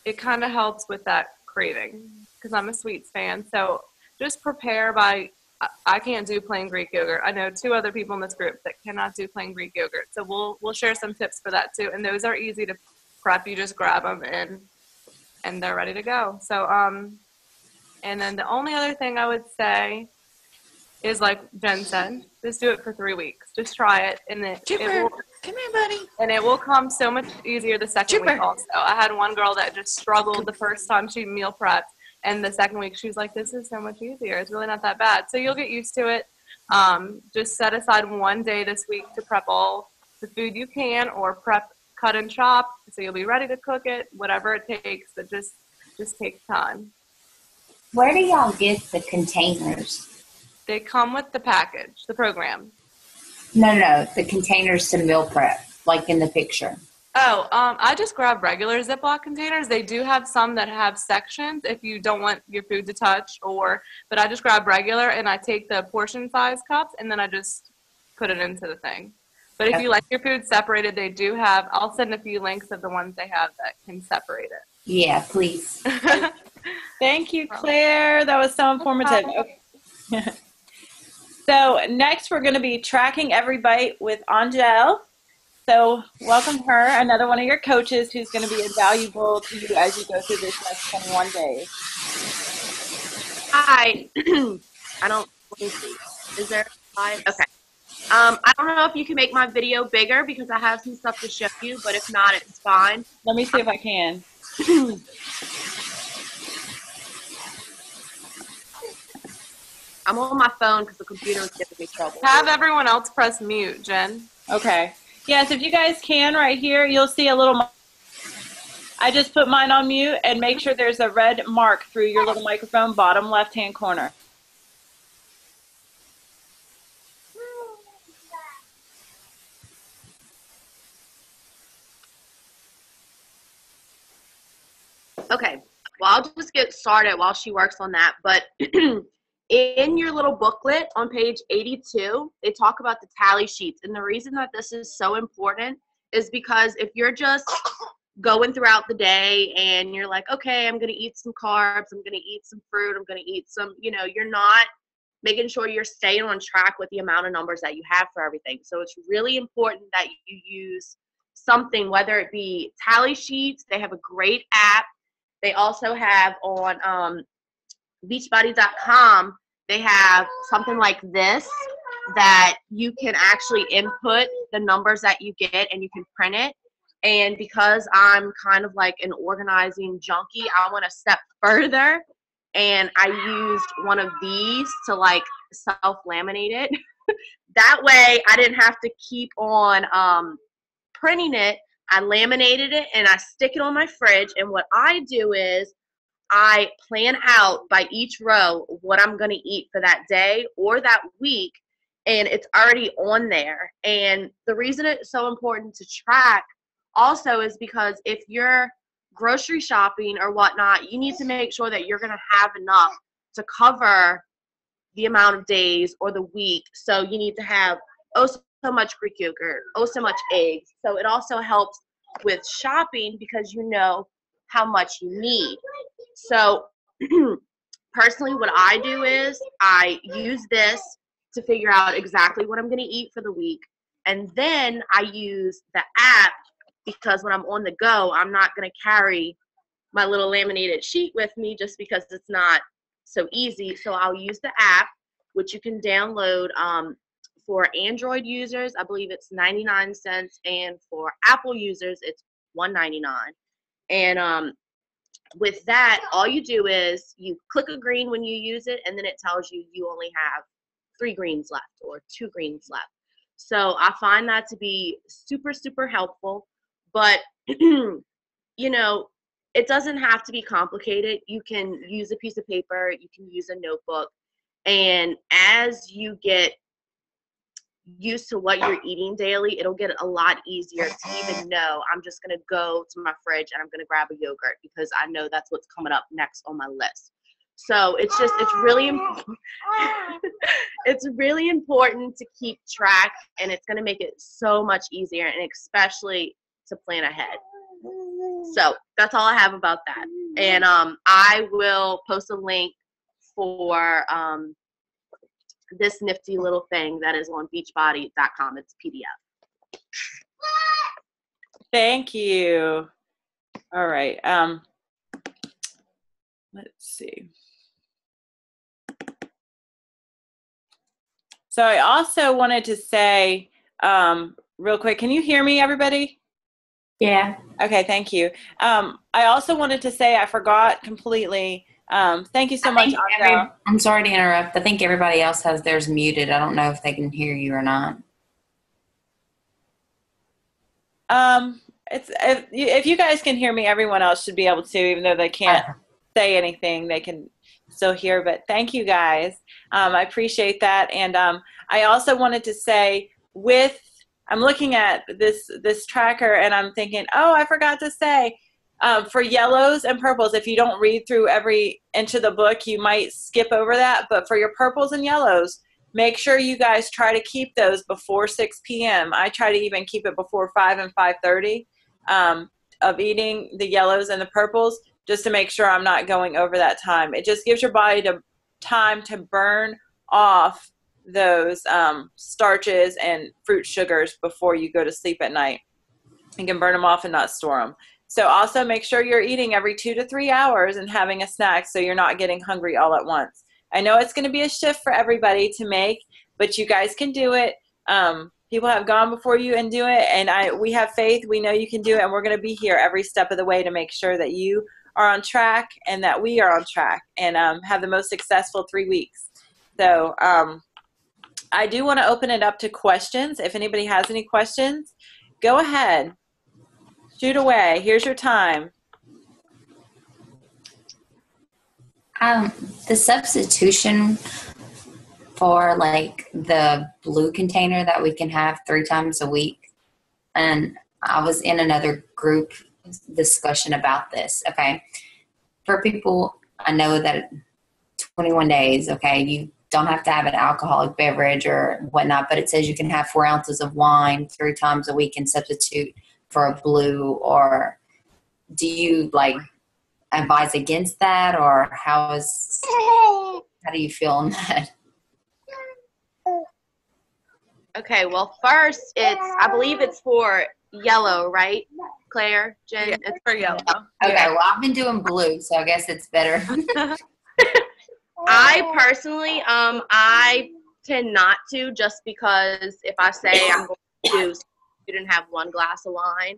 it kind of helps with that craving because I'm a sweets fan. So just prepare by, I can't do plain Greek yogurt. I know 2 other people in this group that cannot do plain Greek yogurt. So we'll share some tips for that too. And those are easy to prep. You just grab them and they're ready to go. So, and then the only other thing I would say is like Jen said, just do it for 3 weeks. Just try it, and it will, come here, buddy. And it will come so much easier the second week also. I had one girl that just struggled the first time she meal prepped, and the second week she was like, this is so much easier. It's really not that bad. So you'll get used to it. Just set aside one day this week to prep all the food you can, or prep, cut and chop, so you'll be ready to cook it, whatever it takes, but just take time. Where do y'all get the containers? They come with the package, the program. No, the containers to meal prep, like in the picture. Oh, I just grab regular Ziploc containers. They do have some that have sections if you don't want your food to touch, but I just grab regular, and I take the portion size cups, and then I just put it into the thing. But if you like your food separated, they do have, I'll send a few links of the ones they have that can separate it. Yeah, please. Thank you, Claire. That was so informative. Okay. So next we're going to be tracking every bite with Angel. So welcome her, another one of your coaches who's going to be invaluable to you as you go through this next 21 days. Hi. let me see. Is there a slide? Okay. I don't know if you can make my video bigger because I have some stuff to show you, but if not, it's fine. Let me see if I can. I'm on my phone because the computer is giving me trouble. Have everyone else press mute, Jen. Okay. Yes, if you guys can, right here, you'll see a little. I just put mine on mute, and make sure there's a red mark through your little microphone, bottom left-hand corner. Okay. Well, I'll just get started while she works on that. But in your little booklet on page 82, they talk about the tally sheets. And the reason that this is so important is because if you're just going throughout the day and you're like, okay, I'm going to eat some carbs, I'm going to eat some fruit, I'm going to eat some, you're not making sure you're staying on track with the amount of numbers that you have for everything. So it's really important that you use something, whether it be tally sheets. They have a great app. They also have on beachbody.com, they have something like this that you can actually input the numbers that you get and you can print it. And because I'm kind of like an organizing junkie, I went a step further and I used one of these to like self-laminate it. That way I didn't have to keep on printing it. I laminated it and I stick it on my fridge. And what I do is I plan out by each row what I'm going to eat for that day or that week. And it's already on there. And the reason it's so important to track also is because if you're grocery shopping or whatnot, you need to make sure that you're going to have enough to cover the amount of days or the week. So you need to have so much Greek yogurt, so much eggs. So it also helps with shopping because you know how much you need. So personally, what I do is I use this to figure out exactly what I'm going to eat for the week. And then I use the app because when I'm on the go, I'm not going to carry my little laminated sheet with me just because it's not so easy. So I'll use the app, which you can download. For Android users, I believe it's 99 cents, and for Apple users, it's $1.99. And with that, all you do is you click a green when you use it, and then it tells you you only have 3 greens left or 2 greens left. So I find that to be super, super helpful. But, it doesn't have to be complicated. You can use a piece of paper. You can use a notebook. And as you get used to what you're eating daily, it'll get a lot easier to even know I'm just going to go to my fridge and I'm going to grab a yogurt because I know that's what's coming up next on my list. So it's really important. It's really important to keep track, and it's going to make it so much easier, and especially to plan ahead. So that's all I have about that. And I will post a link for this nifty little thing that is on beachbody.com. It's PDF. Thank you. All right. Let's see. So I also wanted to say real quick, can you hear me, everybody? Yeah. Okay, thank you. I also wanted to say I forgot completely. Thank you so much. I'm sorry to interrupt. I think everybody else has theirs muted. I don't know if they can hear you or not. If you guys can hear me, everyone else should be able to, even though they can't say anything, they can still hear. But thank you guys. I appreciate that. And I also wanted to say I'm looking at this tracker and I'm thinking, oh, I forgot to say, for yellows and purples, if you don't read through every inch of the book, you might skip over that. But for your purples and yellows, make sure you guys try to keep those before 6 p.m. I try to even keep it before 5 and 5:30 of eating the yellows and the purples, just to make sure I'm not going over that time. It just gives your body time to burn off those starches and fruit sugars before you go to sleep at night. You can burn them off and not store them. So also make sure you're eating every 2 to 3 hours and having a snack so you're not getting hungry all at once. I know it's going to be a shift for everybody to make, but you guys can do it. People have gone before you and do it, and we have faith. We know you can do it, and we're going to be here every step of the way to make sure that you are on track and that we are on track and have the most successful 3 weeks. So I do want to open it up to questions. If anybody has any questions, go ahead. Shoot away. Here's your time. The substitution for like the blue container that we can have 3 times a week. And I was in another group discussion about this. Okay. For people, I know that 21 days, okay, you don't have to have an alcoholic beverage or whatnot, but it says you can have 4 ounces of wine 3 times a week and substitute for a blue. Or do you like advise against that, or how do you feel on that? Okay, well, first I believe it's for yellow, right, Claire, Jen? Yeah, it's for yellow. Okay, well, I've been doing blue, so I guess it's better. I personally, I tend not to, just because if I say I'm going to you didn't have 1 glass of wine,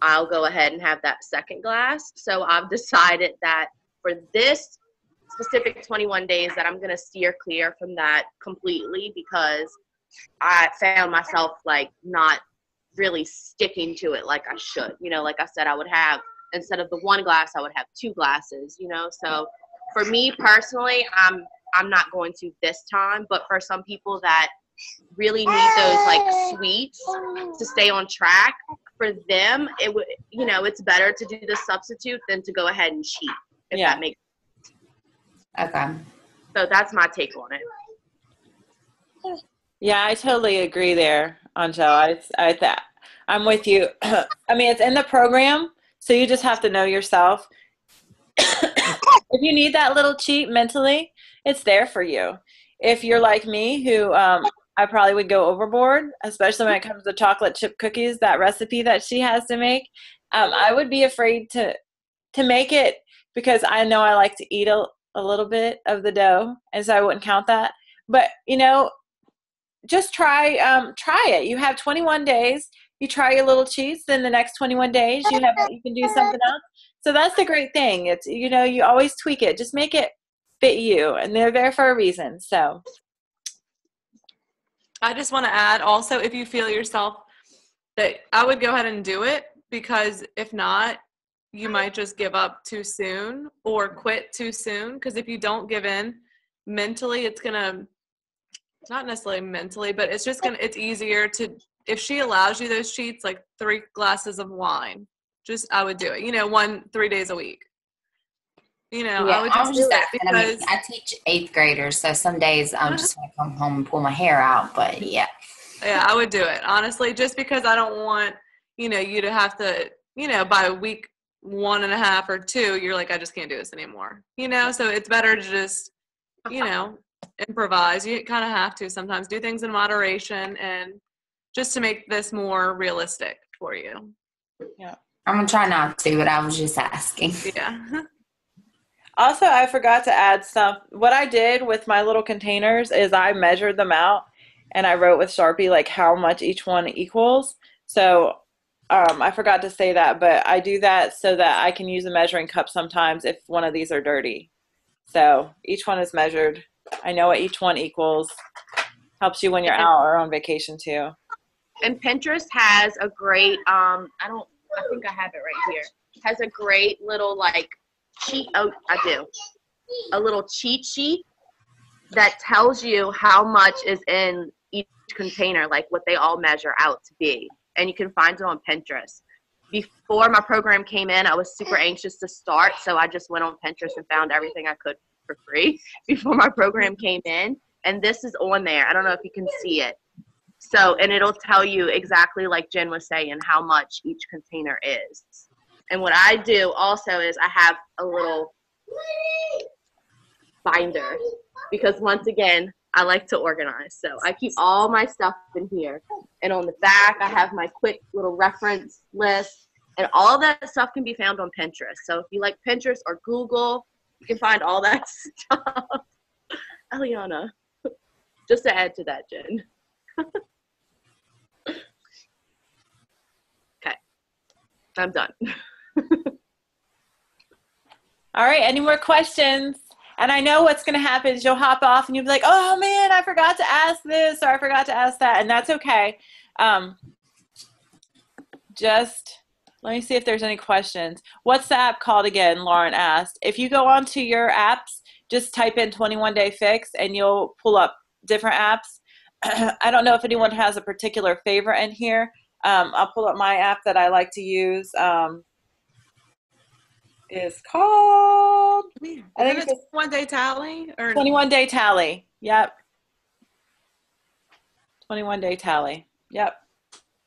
I'll go ahead and have that second glass. So I've decided that for this specific 21 days that I'm going to steer clear from that completely, because I found myself like not really sticking to it like I should. You know, like I said, I would have, instead of the 1 glass, I would have 2 glasses, you know. So for me personally, I'm not going to this time, but for some people that really need those like sweets to stay on track, for them, it would, you know, it's better to do the substitute than to go ahead and cheat, if that makes sense. Okay. So that's my take on it. Yeah, I totally agree there, Angel. I'm with you. I mean, it's in the program, so you just have to know yourself. If you need that little cheat mentally, it's there for you. If you're like me, who I probably would go overboard, especially when it comes to chocolate chip cookies, that recipe that she has to make, I would be afraid to make it, because I know I like to eat a little bit of the dough, and so I wouldn't count that. But, you know, just try it. You have 21 days. You try your little cheats, then the next 21 days you can do something else. So that's the great thing. It's, you know, you always tweak it. Just make it fit you, and they're there for a reason. So I just want to add also, if you feel yourself, that I would go ahead and do it, because if not, you might just give up too soon or quit too soon. Because if you don't give in mentally, it's not necessarily mentally, but it's just it's easier to, if she allows you those cheats, like 3 glasses of wine, I would do it, you know, 3 days a week. You know, yeah, I would just do it because I teach 8th graders, so some days I'm just going to come home and pull my hair out, but yeah. Yeah, I would do it, honestly, just because I don't want, you know, you to have to by week 1.5 or 2, you're like, I just can't do this anymore. So it's better to just, improvise. You kind of have to sometimes do things in moderation and just to make this more realistic for you. Yeah. I'm going to try not to, but I was just asking. Yeah. Also, I forgot to add stuff. What I did with my little containers is I measured them out and I wrote with Sharpie like how much each one equals. So I forgot to say that, but I do that so that I can use a measuring cup sometimes if one of these are dirty. So each one is measured. I know what each one equals. Helps you when you're out or on vacation too. And Pinterest has a great, I think I have it right here. Has a great little a little cheat sheet that tells you how much is in each container, like what they all measure out to be. And you can find it on Pinterest. Before my program came in, I was super anxious to start, so I just went on Pinterest and found everything I could for free before my program came in. And this is on there. I don't know if you can see it. So, and it'll tell you exactly, like Jen was saying, how much each container is. And what I do also is I have a little binder because, once again, I like to organize. So I keep all my stuff in here. And on the back, I have my quick little reference list. And all that stuff can be found on Pinterest. So if you like Pinterest or Google, you can find all that stuff. Eliana, just to add to that, Jen. Okay, I'm done. All right, any more questions? And I know what's going to happen is you'll hop off and you'll be like, oh man, I forgot to ask this or I forgot to ask that. And that's okay. Just let me see if there's any questions. What's the app called again? Lauren asked. If you go onto your apps, just type in 21 Day Fix and you'll pull up different apps. I don't know if anyone has a particular favorite in here. I'll pull up my app that I like to use. Is called, I think it's 21 Day Tally or 21 Day Tally. Yep. 21 Day Tally. Yep.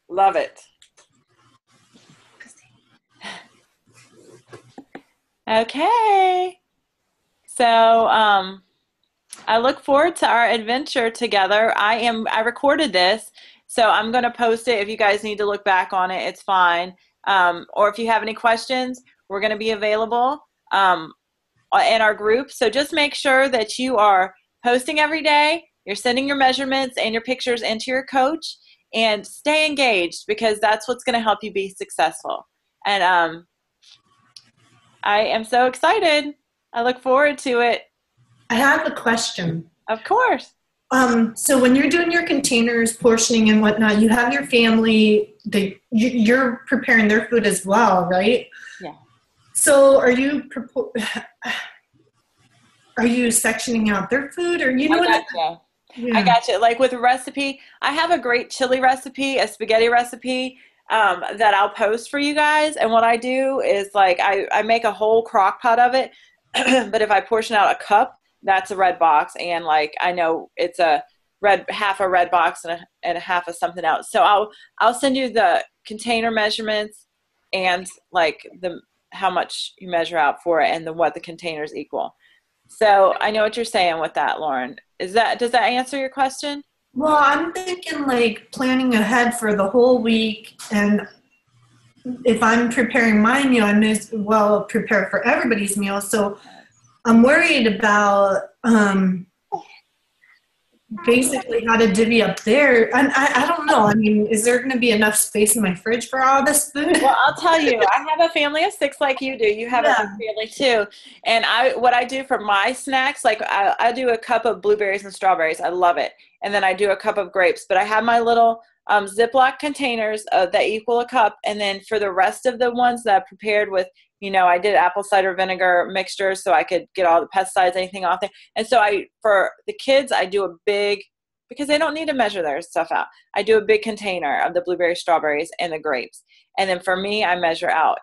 Love it. Okay. So, I look forward to our adventure together. I recorded this, so I'm going to post it. If you guys need to look back on it, it's fine. Or if you have any questions, we're going to be available in our group. So just make sure that you are posting every day. You're sending your measurements and your pictures into your coach, and stay engaged because that's what's going to help you be successful. And I am so excited. I look forward to it. I have a question. Of course. So when you're doing your containers, portioning and whatnot, you have your family, you're preparing their food as well, right? Yeah. So are you sectioning out their food, or you know what? I gotcha. Like with a recipe, I have a great chili recipe, a spaghetti recipe that I'll post for you guys. And what I do is like I make a whole crock pot of it, but if I portion out a cup, that's a red box, and like I know it's half a red box and a half of something else. So I'll send you the container measurements and like how much you measure out for it and what the containers equal. So I know what you're saying with that, Lauren. Does that answer your question? Well, I'm thinking like planning ahead for the whole week, and if I'm preparing my meal, I may as well prepare for everybody's meal. So I'm worried about basically how to divvy up there. And I don't know. I mean, is there going to be enough space in my fridge for all this food? Well, I'll tell you, I have a family of 6 like you do. You have a family too. And what I do for my snacks, like I do a cup of blueberries and strawberries. I love it. And then I do a cup of grapes. But I have my little Ziploc containers that equal a cup. And then for the rest of the ones that I prepared with, I did apple cider vinegar mixture so I could get all the pesticides, anything off there. And so for the kids, I do a big, because they don't need to measure their stuff out. I do a big container of the blueberries, strawberries, and the grapes. And then for me, I measure out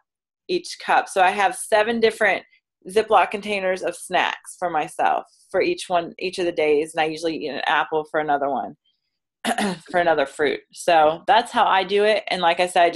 each cup. So I have 7 different Ziploc containers of snacks for myself for each of the days. And I usually eat an apple for another one, for another fruit. So that's how I do it. And like I said,